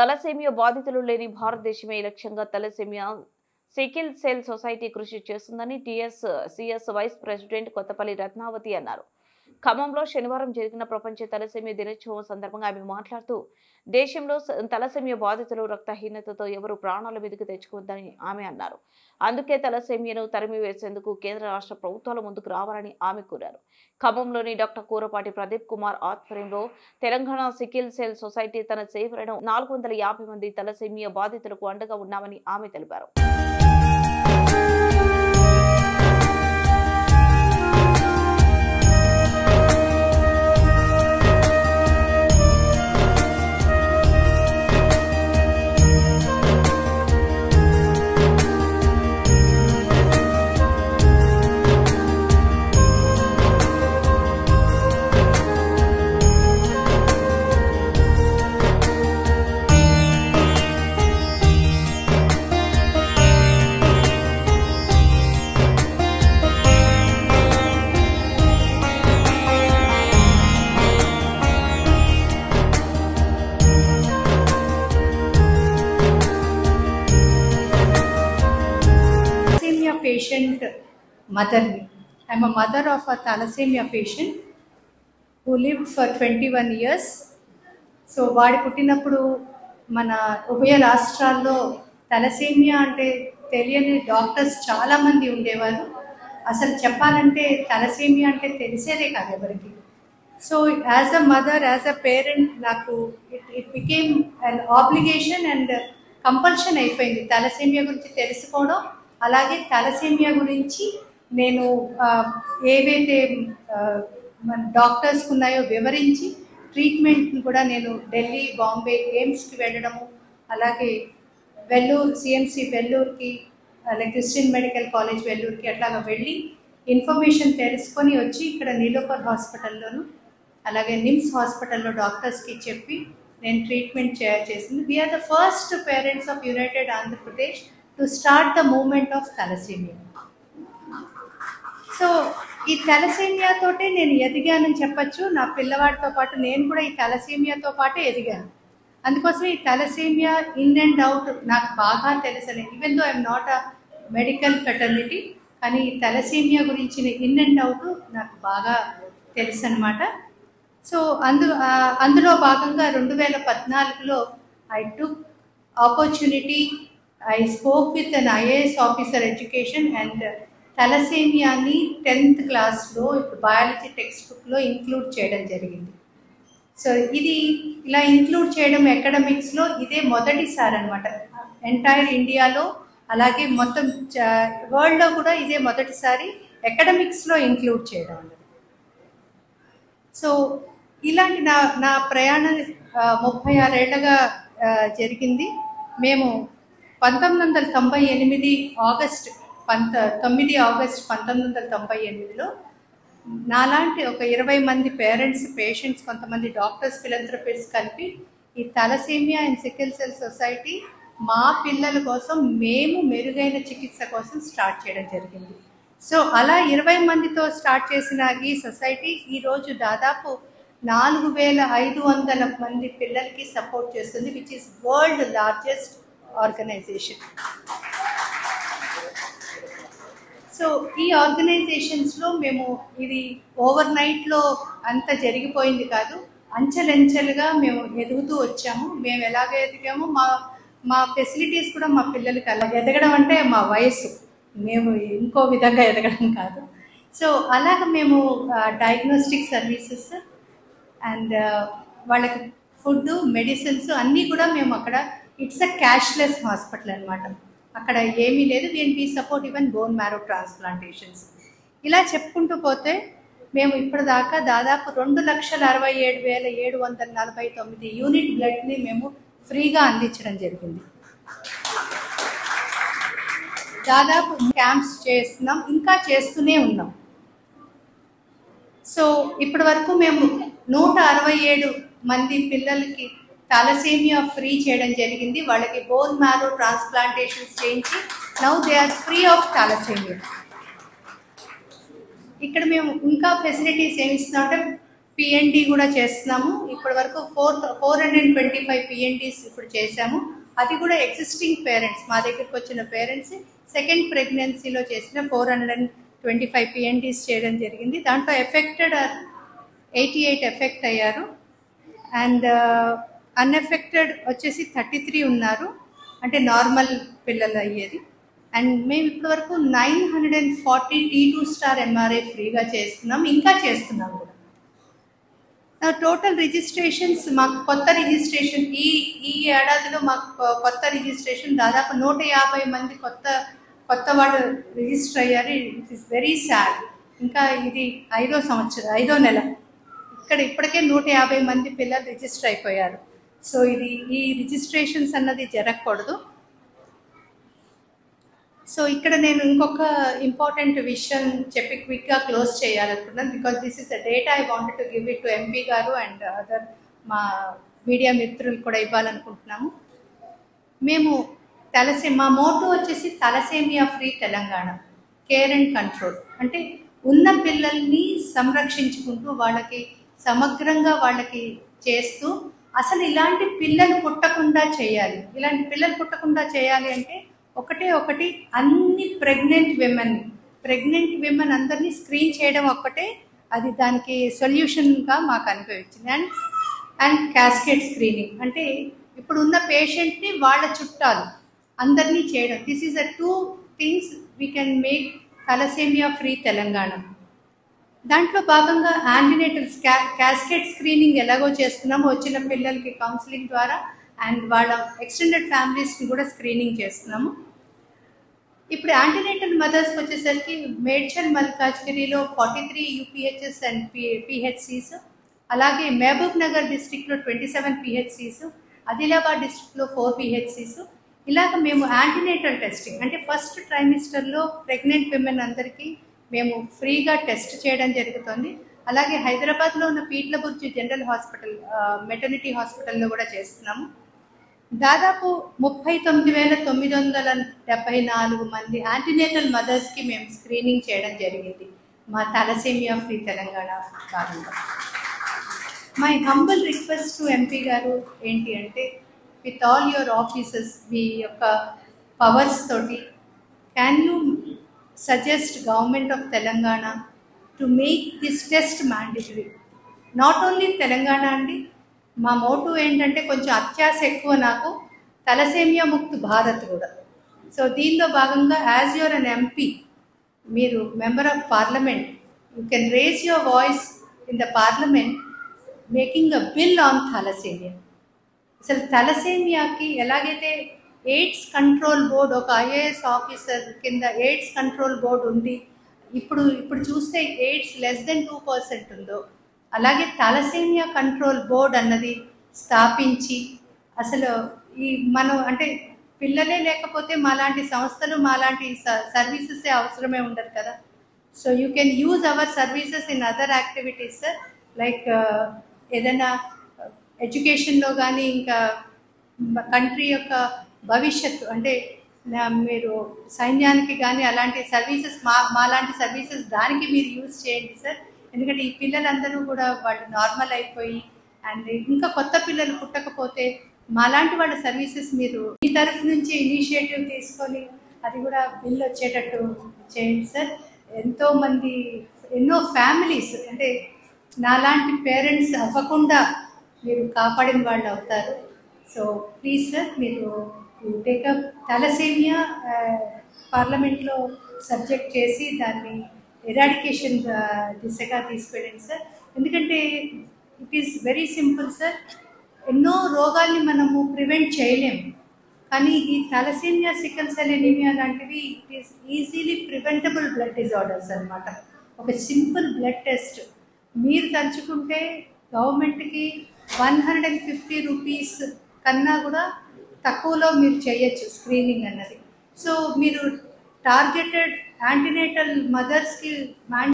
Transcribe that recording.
Thalassemia బాధితులు లేని భారతదేశమే లక్ష్యంగా తలసేమియా సికిల్ సెల్ సొసైటీ కృషి చేస్తుందని TSCS vice president Kothapalli Ratnavathi అన్నారు. ఖమ్మంలో శనివారం జరిగిన ప్రపంచ తలసేమియా దినోత్సవం సందర్భంగా ఆమె మాట్లాడుతూ దేశంలో తలసేమియా బాధితులు రక్తహీనతతో ఎవరు ప్రాణాల మీదకు తెచ్చుకోవద్దని ఆమె అన్నారు. అందుకే తలసేమియాను తరిమివేసేందుకు కేంద్ర రాష్ట్ర ప్రభుత్వాలు ముందుకు రావాలని ఆమె కోరారు. ఖమ్మంలోని డాక్టర్ కూరపాటి ప్రదీప్ కుమార్ ఆధ్వర్యంలో తెలంగాణ సికిల్ సెల్ సొసైటీ తన సేవలను 450 మంది తలసేమియా బాధితులకు అండగా ఉన్నామని ఆమె తెలిపారు. Patient mother. I'm a mother of a thalassemia patient who lived for 21 years. So వాడి పుట్టినప్పుడు మన ఉభయ రాష్ట్రాల్లో తలసేమియా అంటే తెలియని డాక్టర్స్ చాలామంది ఉండేవారు. అసలు చెప్పాలంటే తలసేమియా అంటే తెలిసేదే కాదు ఎవరికి. So as a mother, as a parent నాకు it became an obligation and compulsion అయిపోయింది తలసేమియా గురించి తెలుసుకోవడం. అలాగే తలసేమియా గురించి నేను ఏవైతే మన డాక్టర్స్కి ఉన్నాయో వివరించి ట్రీట్మెంట్ని కూడా నేను ఢిల్లీ, బాంబే, ఎయిమ్స్కి వెళ్ళడము, అలాగే వెల్లూరు, సిఎంసి వెల్లూరుకి, అలాగే క్రిస్టియన్ మెడికల్ కాలేజ్ వెల్లూరుకి అట్లాగా వెళ్ళి ఇన్ఫర్మేషన్ తెలుసుకొని వచ్చి ఇక్కడ నీలోఫర్ హాస్పిటల్లోను అలాగే నిమ్స్ హాస్పిటల్లో డాక్టర్స్కి చెప్పి నేను ట్రీట్మెంట్ చేసింది. We are the first parents of United Andhra Pradesh to start the movement of thalassemia. So ఈ తలసేమియా తోటే నేను ఎదిగానని చెప్పచ్చు. నా పిల్లవాడితో పాటు నేను కూడా ఈ తలసేమియాతో పాటే ఎదిగాను. అందుకోసం ఈ తలసేమియా ఇన్ అండ్ అవుట్ నాకు బాగా తెలుసని, even though I'm not a medical fraternity, కానీ ఈ తలసేమియా గురించిన ఇన్ అండ్ అవుట్ నాకు బాగా తెలుసు అనమాట. సో అందులో భాగంగా 2014లో I took opportunity. I spoke with an IAS officer education and thalassemia-ni 10th class-lo biology textbook-lo include చేయడం జరిగింది. సో ఇది ఇలా ఇంక్లూడ్ చేయడం అకాడమిక్స్లో ఇదే మొదటిసారి అనమాట. ఎంటైర్ ఇండియాలో అలాగే మొత్తం వరల్డ్లో కూడా ఇదే మొదటిసారి అకాడమిక్స్లో ఇంక్లూడ్ చేయడం అన్నది. సో ఇలాంటి నా ప్రయాణం 36 ఏళ్ళగా జరిగింది. మేము 1998 ఆగస్ట్ 9 ఆగస్ట్ 1998లో నాలాంటి ఒక 20 మంది పేరెంట్స్, పేషెంట్స్, కొంతమంది డాక్టర్స్, ఫిలంథ్రపిస్ట్స్ కలిపి ఈ thalassemia and sickle cell society మా పిల్లల కోసం మేము మెరుగైన చికిత్స కోసం స్టార్ట్ చేయడం జరిగింది. సో అలా 20 మందితో స్టార్ట్ చేసిన ఈ సొసైటీ ఈరోజు దాదాపు 4500 మంది పిల్లలకి సపోర్ట్ చేస్తుంది, which is world largest organization. So ఈ ఆర్గనైజేషన్స్లో మేము ఇది ఓవర్ నైట్లో అంత జరిగిపోయింది కాదు, అంచెలంచెలుగా మేము ఎదుగుతూ వచ్చాము. మేము ఎలాగ ఎదిగామో మా ఫెసిలిటీస్ కూడా మా పిల్లలకి అలా ఎదగడం అంటే మా వయస్సు, మేము ఇంకో విధంగా ఎదగడం కాదు. సో అలాగ మేము డయాగ్నోస్టిక్ సర్వీసెస్ అండ్ వాళ్ళకి ఫుడ్, మెడిసిన్స్ అన్నీ కూడా మేము అక్కడ, ఇట్స్ అ క్యాష్లెస్ హాస్పిటల్ అనమాట. అక్కడ ఏమీ లేదు. We support even bone marrow transplantations. ఇలా చెప్పుకుంటూ పోతే మేము ఇప్పటిదాకా దాదాపు 2,67,749 యూనిట్ బ్లడ్ని మేము ఫ్రీగా అందించడం జరిగింది. దాదాపు క్యాంప్స్ చేస్తున్నాం, ఇంకా చేస్తూనే ఉన్నాం. సో ఇప్పటి వరకు మేము 167 మంది పిల్లలకి థాలసేమియా ఫ్రీ చేయడం జరిగింది. వాళ్ళకి బోన్ మ్యారో ట్రాన్స్ప్లాంటేషన్స్ చేయించి now they are free of thalassemia. ఇక్కడ మేము ఇంకా ఫెసిలిటీస్ ఏమి ఇస్తున్నామంటే పిఎన్డి కూడా చేస్తున్నాము. ఇప్పటి వరకు 425 పిఎన్డీస్ ఇప్పుడు చేశాము. అది కూడా ఎగ్జిస్టింగ్ పేరెంట్స్, మా దగ్గరికి వచ్చిన పేరెంట్స్ సెకండ్ ప్రెగ్నెన్సీలో చేసిన 425 పిఎన్డీస్ చేయడం జరిగింది. దాంట్లో ఎఫెక్టెడ్ 88 ఎఫెక్ట్ అయ్యారు అండ్ అన్ఎఫెక్టెడ్ వచ్చేసి 33 ఉన్నారు, అంటే నార్మల్ పిల్లలు అయ్యేది. అండ్ మేము ఇప్పటివరకు 940 T2 స్టార్ ఎంఆర్ఐ ఫ్రీగా చేస్తున్నాం, ఇంకా చేస్తున్నాం కూడా. టోటల్ రిజిస్ట్రేషన్స్ మాకు కొత్త రిజిస్ట్రేషన్ ఈ ఏడాదిలో మాకు కొత్త రిజిస్ట్రేషన్ దాదాపు 150 మంది కొత్త వాళ్ళు రిజిస్టర్ అయ్యారు. It is very sad. ఇంకా ఇది 5వ నెల, ఇప్పటికే 150 మంది పిల్లలు రిజిస్టర్ అయిపోయారు. సో ఈ రిజిస్ట్రేషన్స్ అన్నది జరగకూడదు. సో ఇక్కడ నేను ఇంకొక ఇంపార్టెంట్ విషయం చెప్పి క్విక్గా క్లోజ్ చేయాలనుకున్నాను, because this is the data I wanted to give it to MP garu and other మా మీడియా మిత్రులు కూడా ఇవ్వాలనుకుంటున్నాము. మేము మా మోటో వచ్చేసి thalassemia free Telangana, care and control. అంటే ఉన్న పిల్లల్ని సంరక్షించుకుంటూ వాళ్ళకి సమగ్రంగా వాళ్ళకి చేస్తూ అసలు ఇలాంటి పిల్లలు పుట్టకుండా చేయాలి అంటే ఒకటి అన్ని ప్రెగ్నెంట్ విమెన్ అందరినీ స్క్రీన్ చేయడం ఒక్కటే అది దానికి సొల్యూషన్గా మాకు అనిపించింది. అండ్ క్యాస్కేడ్ స్క్రీనింగ్ అంటే ఇప్పుడు ఉన్న పేషెంట్ని వాళ్ళ చుట్టాలు అందరినీ చేయడం. This is 2 things we can make thalassemia free Telangana. దాంట్లో భాగంగా యాంటీనేటల్స్ క్యాస్కేడ్ స్క్రీనింగ్ ఎలాగో చేస్తున్నామో వచ్చిన పిల్లలకి కౌన్సిలింగ్ ద్వారా అండ్ వాళ్ళ ఎక్స్టెండెడ్ ఫ్యామిలీస్ని కూడా స్క్రీనింగ్ చేస్తున్నాము. ఇప్పుడు యాంటీనేటల్ మదర్స్కి వచ్చేసరికి మేడ్చల్ మల్కాజ్గిరిలో 43 UPHs అండ్ PHCs, అలాగే మహబూబ్ నగర్ డిస్ట్రిక్ట్లో 27 PHCs, ఆదిలాబాద్ డిస్ట్రిక్ట్లో 4 PHCs. ఇలాగ మేము యాంటీనేటల్ టెస్టింగ్ అంటే ఫస్ట్ ట్రైమిస్టర్లో ప్రెగ్నెంట్ విమెన్ అందరికీ మేము ఫ్రీగా టెస్ట్ చేయడం జరుగుతుంది. అలాగే హైదరాబాద్లో ఉన్న పీట్లబుర్జి జనరల్ హాస్పిటల్ మెటర్నిటీ హాస్పిటల్లో కూడా చేస్తున్నాము. దాదాపు 39,974 మంది యాంటీనేటల్ మదర్స్కి మేము స్క్రీనింగ్ చేయడం జరిగింది మా తలసేమియా ఫ్రీ తెలంగాణ భాగంగా. My humble request to MP గారు ఏంటి అంటే, విత్ ఆల్ యువర్ ఆఫీసెస్ మీ యొక్క పవర్స్ తోటి can you suggest government of Telangana to make this test mandatory. Not only Telangana అండి, మా మోటో ఏంటంటే కొంచెం అత్యాశ ఎక్కువ నాకు, తలసేమియా ముక్త్ భారత్ కూడా. సో దీనిలో భాగంగా యాజ్ యువర్ అన్ ఎంపీ, మీరు member of parliament, you can raise your voice in the parliament making a bill on thalassemia. అసలు తలసేమియాకి ఎలాగైతే ఎయిడ్స్ కంట్రోల్ బోర్డ్, ఒక IAS ఆఫీసర్ కింద ఎయిడ్స్ కంట్రోల్ బోర్డు ఉంది, ఇప్పుడు చూస్తే ఎయిడ్స్ <2% ఉందో, అలాగే తలసేమియా కంట్రోల్ బోర్డ్ అన్నది స్థాపించి అసలు మనం అంటే పిల్లలే లేకపోతే మాలాంటి సంస్థలు మాలాంటి సర్వీసెస్ అవసరమే ఉండదు కదా. So you can use our services in other activities sir, like ఏదైనా ఎడ్యుకేషన్లో కానీ ఇంకా కంట్రీ యొక్క భవిష్యత్తు అంటే మీరు సైన్యానికి కానీ అలాంటి సర్వీసెస్ మాలాంటి సర్వీసెస్ దానికి మీరు యూజ్ చేయండి సార్. ఎందుకంటే ఈ పిల్లలందరూ కూడా వాళ్ళు నార్మల్ అయిపోయి అండ్ ఇంకా కొత్త పిల్లలు పుట్టకపోతే మాలాంటి వాళ్ళ సర్వీసెస్ మీరు ఈ తరఫు నుంచి ఇనిషియేటివ్ తీసుకొని అది కూడా బిల్ వచ్చేటట్టు చేయండి సార్. ఎన్నో ఫ్యామిలీస్ అంటే నాలాంటి పేరెంట్స్ అవ్వకుండా మీరు కాపాడిన వాళ్ళు అవుతారు. సో ప్లీజ్ సార్, మీరు టేకప్ తలసేమియా పార్లమెంట్లో సబ్జెక్ట్ చేసి దాన్ని ఎరాడికేషన్ దిశగా తీసుకెళ్ళండి సార్. ఎందుకంటే it is very simple sir, ఎన్నో రోగాల్ని మనము ప్రివెంట్ చేయలేము, కానీ ఈ తలసేమియా, సికిల్ సెల్ ఎనీమియా లాంటివి it is easily preventable blood disorders అనమాట. ఒక సింపుల్ బ్లడ్ టెస్ట్ మీరు తలుచుకుంటే గవర్నమెంట్కి 150 రూపీస్ కన్నా కూడా తక్కువలో మీరు చేయొచ్చు స్క్రీనింగ్ అన్నది. సో మీరు టార్గెటెడ్ యాంటీనేటల్ మదర్స్కి